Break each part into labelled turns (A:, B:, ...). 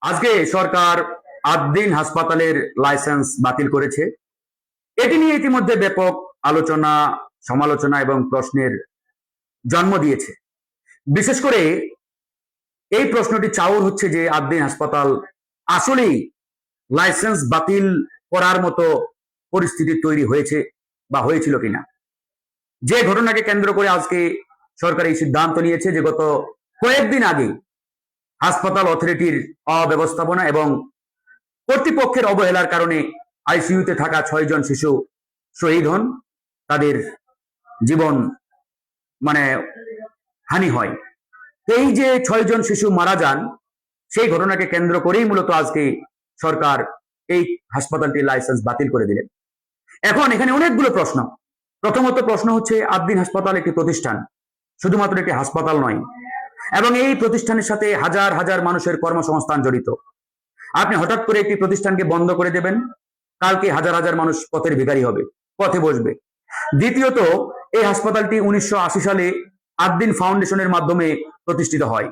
A: আজকে সরকার ৮ দিন হাসপাতালের লাইসেন্স বাতিল করেছে। এটি নিয়ে ইতিমধ্যে ব্যাপক আলোচনা, সমালোচনা এবং প্রশ্নের জন্ম দিয়েছে। বিশেষ করে এই প্রশ্নটি চাউর হচ্ছে যে ৮ দিন হাসপাতাল আসলেই লাইসেন্স বাতিল করার মতো পরিস্থিতি তৈরি হয়েছে বা হয়েছিল কিনা। যে ঘটনাকে কেন্দ্র করে আজকে সরকার এই সিদ্ধান্ত নিয়েছে যে গত কয়েকদিন আগে হাসপাতাল অথরিটির অব্যবস্থাপনা এবং কর্তৃপক্ষের অবহেলার কারণে আইসিইউতে থাকা ৬ জন শিশু শহীদ হন, তাদের জীবন হানি হয়। এই যে ৬ জন শিশু মারা যান, সেই ঘটনাকে কেন্দ্র করেই মূলত আজকে সরকার এই হাসপাতালটির লাইসেন্স বাতিল করে দিলেন। এখন এখানে অনেকগুলো প্রশ্ন। প্রথমত প্রশ্ন হচ্ছে ৮ দিন হাসপাতাল একটি প্রতিষ্ঠান, শুধুমাত্র একটি হাসপাতাল নয়, এবং এই প্রতিষ্ঠানের সাথে হাজার হাজার মানুষের কর্মসংস্থান জড়িত। আপনি হঠাৎ করে একটি প্রতিষ্ঠানকে বন্ধ করে দেবেন, কালকে হাজার হাজার মানুষ পথের ভিখারি হবে, পথে বসবে। দ্বিতীয়ত, এই হাসপাতালটি ১৯৮০ সালে ৮ দিন ফাউন্ডেশনের মাধ্যমে প্রতিষ্ঠিত হয়।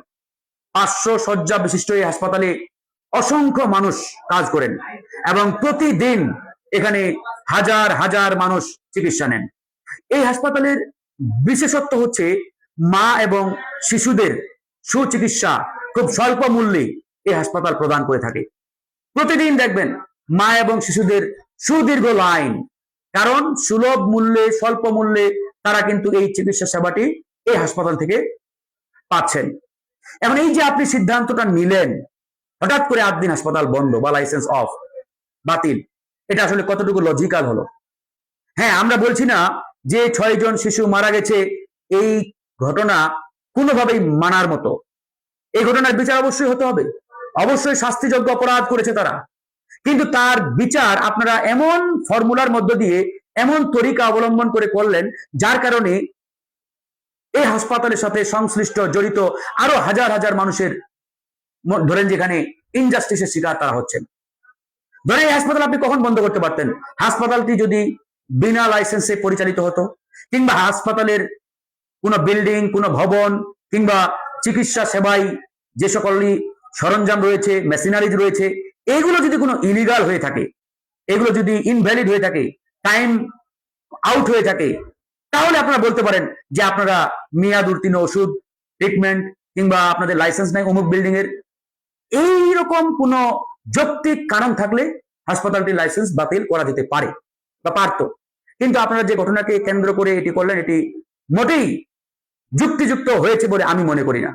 A: ৫০০ শয্যা বিশিষ্ট এই হাসপাতালে অসংখ্য মানুষ কাজ করেন এবং প্রতিদিন এখানে হাজার হাজার মানুষ চিকিৎসা নেন। এই হাসপাতালের বিশেষত্ব হচ্ছে মা এবং শিশুদের সুচিকিৎসা খুব স্বল্প মূল্যে এই হাসপাতাল প্রদান করে থাকে। প্রতিদিন দেখবেন মা এবং শিশুদের সুদীর্ঘ লাইন, কারণ সুলভ মূল্যে, স্বল্প মূল্যে তারা কিন্তু এই চিকিৎসা সেবাটি এই হাসপাতাল থেকে পাচ্ছেন। এখন এই যে আপনি সিদ্ধান্তটা নিলেন, হঠাৎ করে ৮ দিন হাসপাতাল বন্ধ বা লাইসেন্স অফ, বাতিল, এটা আসলে কতটুকু লজিক্যাল হলো? হ্যাঁ, আমরা বলছি না যে ৬ জন শিশু মারা গেছে এই ঘটনা কোনোভাবেই মানার মতো। এই ঘটনার বিচার অবশ্যই হতে হবে, অবশ্যই শাস্তিযোগ্য অপরাধ করেছে তারা, কিন্তু তার বিচার আপনারা এমন ফর্মুলার মধ্য দিয়ে, এমন তরিকা অবলম্বন করে করলেন, যার কারণে এই হাসপাতালের সাথে সংশ্লিষ্ট জড়িত আরো হাজার হাজার মানুষের ধরেন যেখানে ইনজাস্টিসের শিকার তারা হচ্ছেন। ধরেন এই হাসপাতাল আপনি কখন বন্ধ করতে পারতেন? হাসপাতালটি যদি বিনা লাইসেন্সে পরিচালিত হতো, কিংবা হাসপাতালের কোনো বিল্ডিং, কোনো ভবন, কিংবা চিকিৎসা সেবায় যে সকলই সরঞ্জাম রয়েছে, মেশিনারিজ রয়েছে, এগুলো যদি কোনো ইলিগাল হয়ে থাকে, এগুলো যদি ইনভ্যালিড হয়ে থাকে, টাইম আউট হয়ে থাকে, তাহলে আপনারা বলতে পারেন যে আপনারা মেয়াদ উত্তীর্ণ ওষুধ, ট্রিটমেন্ট, কিংবা আপনাদের লাইসেন্স নাই অমুক বিল্ডিং এর, এইরকম কোন যৌক্তিক কারণ থাকলে হাসপাতালটির লাইসেন্স বাতিল করা যেতে পারে বা পারত। কিন্তু আপনারা যে ঘটনাকে কেন্দ্র করে এটি করলেন, এটি মোটেই যুক্তিযুক্ত হয়েছে বলে আমি মনে করি না।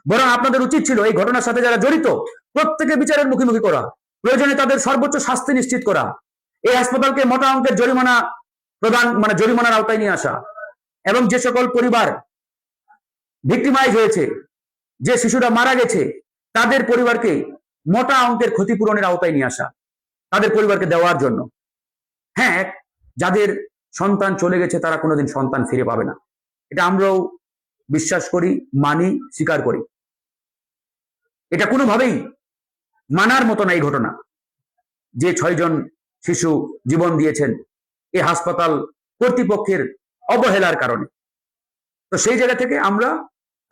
A: বরং আপনাদের উচিত ছিল এই ঘটনার সাথে যারা জড়িত প্রত্যেকে বিচারের মুখোমুখি করা, প্রয়োজনে তাদের সর্বোচ্চ শাস্তি নিশ্চিত করা, এই হাসপাতালকে মোটা অঙ্কের জরিমানা প্রদান, জরিমানার আওতায় নিয়ে আসা, এবং যে সকল পরিবার ভিক্টিমাইজ হয়েছে, যে শিশুরা মারা গেছে, তাদের পরিবারকে মোটা অঙ্কের ক্ষতিপূরণের আওতায় নিয়ে আসা, তাদের পরিবারকে দেওয়ার জন্য। হ্যাঁ, যাদের সন্তান চলে গেছে তারা কোনোদিন সন্তান ফিরে পাবে না, এটা আমরাও বিশ্বাস করি, মানি, স্বীকার করি। এটা কোনোভাবেই মানার মতো না এই ঘটনা, যে ৬ জন শিশু জীবন দিয়েছেন এই হাসপাতাল কর্তৃপক্ষের অবহেলার কারণে। তো সেই জায়গা থেকে আমরা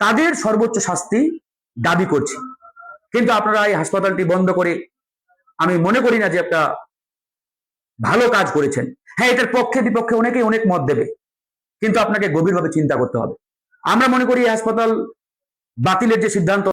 A: তাদের সর্বোচ্চ শাস্তি দাবি করছি। কিন্তু আপনারা এই হাসপাতালটি বন্ধ করে আমি মনে করি না যে একটা ভালো কাজ করেছেন। হ্যাঁ, এটার পক্ষে বিপক্ষে অনেকেই অনেক মত দেবে, কিন্তু আপনাকে গভীরভাবে চিন্তা করতে হবে। আমরা মনে করি এই হাসপাতাল বাতিলের যে সিদ্ধান্ত